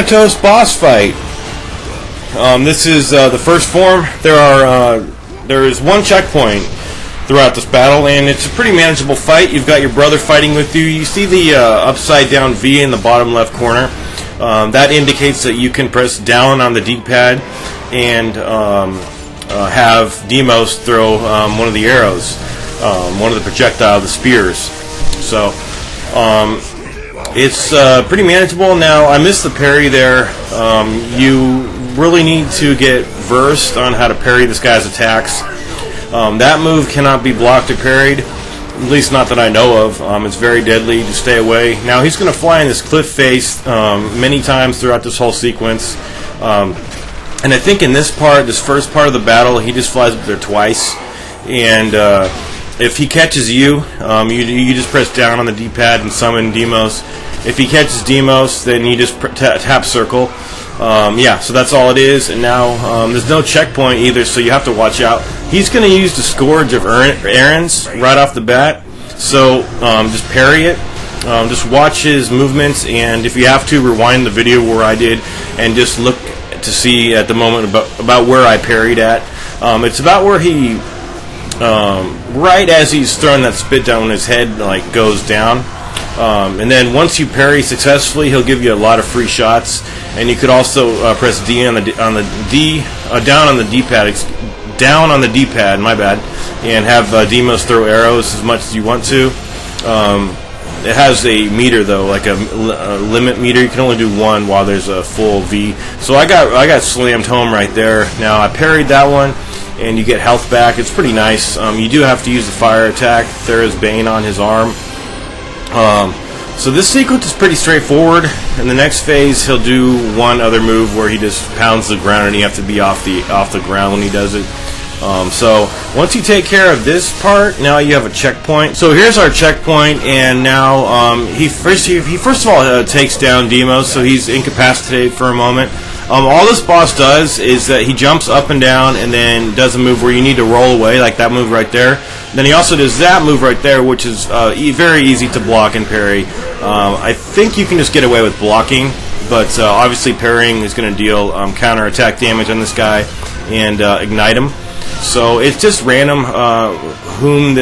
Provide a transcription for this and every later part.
Thanatos boss fight. This is the first form. There is one checkpoint throughout this battle, and it's a pretty manageable fight. You've got your brother fighting with you. You see the upside down V in the bottom left corner. That indicates that you can press down on the D-pad and have Demos throw one of the arrows, one of the projectile, the spears. So it's pretty manageable. Now, I missed the parry there. You really need to get versed on how to parry this guy's attacks. That move cannot be blocked or parried, at least not that I know of. It's very deadly to stay away. Now, he's going to fly in this cliff face many times throughout this whole sequence. And I think in this first part of the battle, he just flies up there twice. And if he catches you, you just press down on the D-pad and summon Demos. If he catches Demos, then you just tap circle. Yeah, so that's all it is. And now there's no checkpoint either, so you have to watch out. He's going to use the Scourge of Errands right off the bat, so just parry it. Just watch his movements, and if you have to, rewind the video where I did and just look to see at the moment about where I parried at. It's about where he, right as he's throwing that spit down, when his head goes down. And then once you parry successfully, he'll give you a lot of free shots. And you could also press D down on the D-pad, my bad, and have Demos throw arrows as much as you want to. It has a meter though, like a limit meter. You can only do one while there's a full V. So I got slammed home right there. Now I parried that one, and you get health back. It's pretty nice. You do have to use the fire attack. There is Bane on his arm. So this sequence is pretty straightforward. In the next phase, he'll do one other move where he just pounds the ground, and you have to be off the ground when he does it. So once you take care of this part, now you have a checkpoint. So here's our checkpoint, and now he first of all takes down Demos, so he's incapacitated for a moment. All this boss does is that he jumps up and down and then does a move where you need to roll away, like that move right there. Then he also does that move right there, which is very easy to block and parry. I think you can just get away with blocking, but obviously parrying is going to deal counter-attack damage on this guy and ignite him. So it's just random whom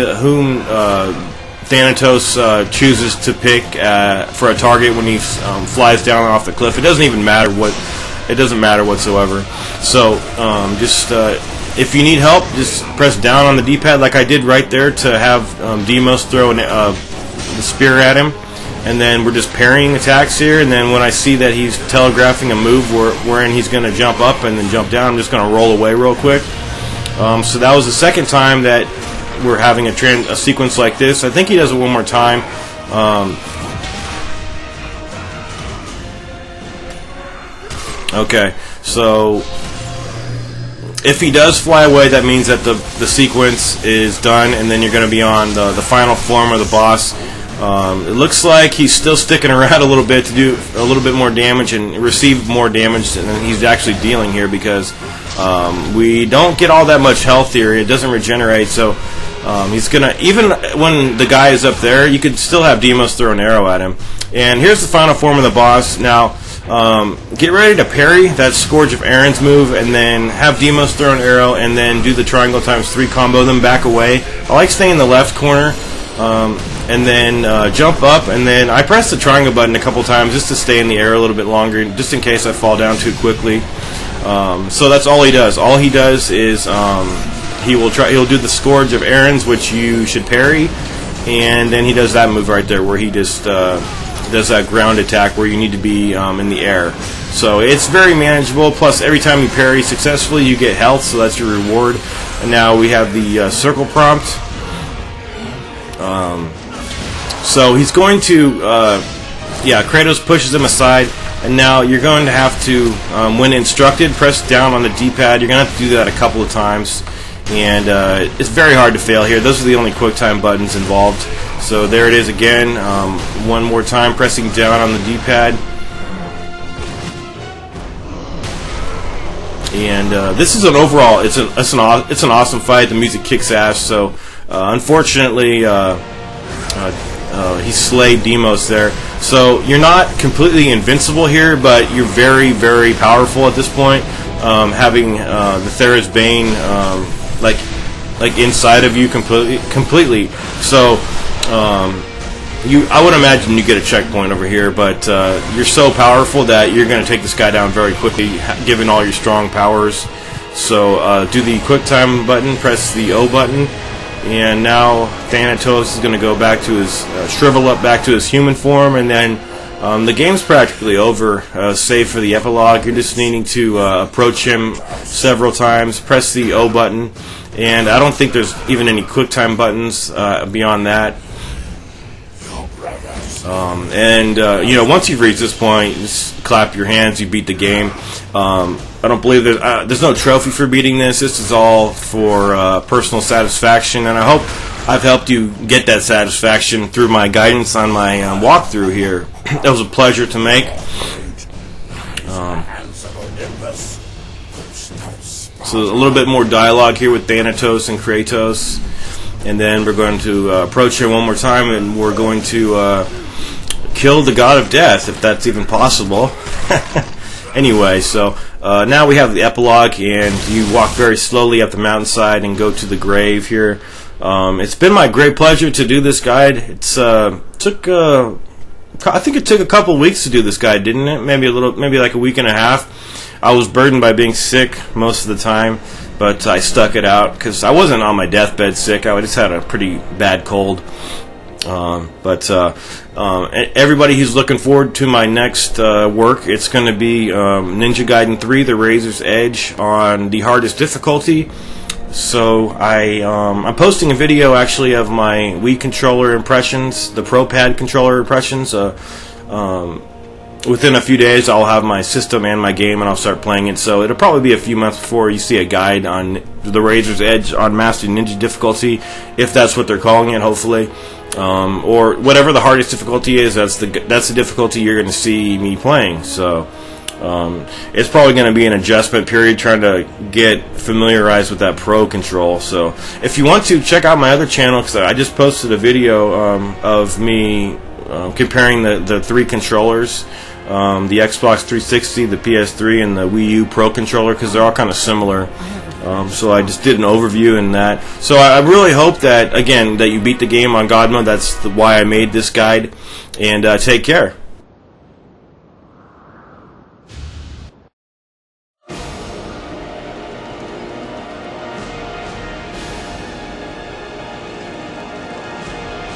Thanatos chooses to pick for a target when he flies down off the cliff. It doesn't even matter what. It doesn't matter whatsoever. So if you need help, just press down on the D-pad like I did right there to have Demos throw the spear at him. And then we're just parrying attacks here. And then when I see that he's telegraphing a move wherein he's going to jump up and then jump down, I'm just going to roll away real quick. So that was the second time that we're having a sequence like this. I think he does it one more time. Okay, so if he does fly away, that means that the sequence is done, and then you're going to be on the final form of the boss. It looks like he's still sticking around a little bit to do a little bit more damage and receive more damage than he's actually dealing here, because we don't get all that much health here. It doesn't regenerate, so he's gonna, even when the guy is up there, you could still have Demos throw an arrow at him. And here's the final form of the boss. Now get ready to parry that Scourge of Errands move, and then have Demos throw an arrow, and then do the triangle ×3 combo, then back away. I like staying in the left corner, and then jump up, and then I press the triangle button a couple times just to stay in the air a little bit longer, just in case I fall down too quickly. So that's all he does. All he does is he'll do the Scourge of Errands, which you should parry, and then he does that move right there where he just does that ground attack where you need to be in the air. So it's very manageable. Plus, every time you parry successfully, you get health, so that's your reward. And now we have the circle prompt. So he's going to, Kratos pushes him aside, and now you're going to have to, when instructed, press down on the D-pad. You're going to have to do that a couple of times, and it's very hard to fail here. Those are the only QuickTime buttons involved. So there it is again, one more time, pressing down on the D-pad. And this is an overall, it's an awesome fight. The music kicks ass. So unfortunately, he slayed Demos there. So you're not completely invincible here, but you're very, very powerful at this point. Having the Thera's Bane like inside of you completely. So I would imagine you get a checkpoint over here, but you're so powerful that you're going to take this guy down very quickly, given all your strong powers. So do the quick time button, press the O button, and now Thanatos is going to go back to his shrivel up back to his human form, and then the game's practically over, save for the epilogue. You're just needing to approach him several times, press the O button, and I don't think there's even any quick time buttons beyond that. Once you've reached this point, just clap your hands, you beat the game. I don't believe there's no trophy for beating this. This is all for personal satisfaction, and I hope I've helped you get that satisfaction through my guidance on my walkthrough here. That was a pleasure to make. So a little bit more dialogue here with Thanatos and Kratos, and then we're going to approach him one more time, and we're going to kill the god of death, if that's even possible. Anyway, so now we have the epilogue, and you walk very slowly up the mountainside and go to the grave here. It's been my great pleasure to do this guide. I think it took a couple weeks to do this guide, didn't it? Maybe like a week and a half. I was burdened by being sick most of the time, but I stuck it out because I wasn't on my deathbed sick. I just had a pretty bad cold. Everybody who's looking forward to my next work, it's going to be Ninja Gaiden 3: The Razor's Edge on the hardest difficulty. So I'm posting a video actually of my Wii controller impressions, the Pro Pad controller impressions. Within a few days, I'll have my system and my game, and I'll start playing it. So it'll probably be a few months before you see a guide on the Razor's Edge on Master Ninja difficulty, if that's what they're calling it, hopefully. Or whatever the hardest difficulty is, that's the difficulty you're going to see me playing. So it's probably going to be an adjustment period trying to get familiarized with that Pro control. So if you want to, check out my other channel, because I just posted a video of me comparing the three controllers, the Xbox 360, the PS3, and the Wii U Pro controller, because they're all kind of similar. So I just did an overview in that. So I really hope that, again, that you beat the game on God mode. That's why I made this guide. And take care.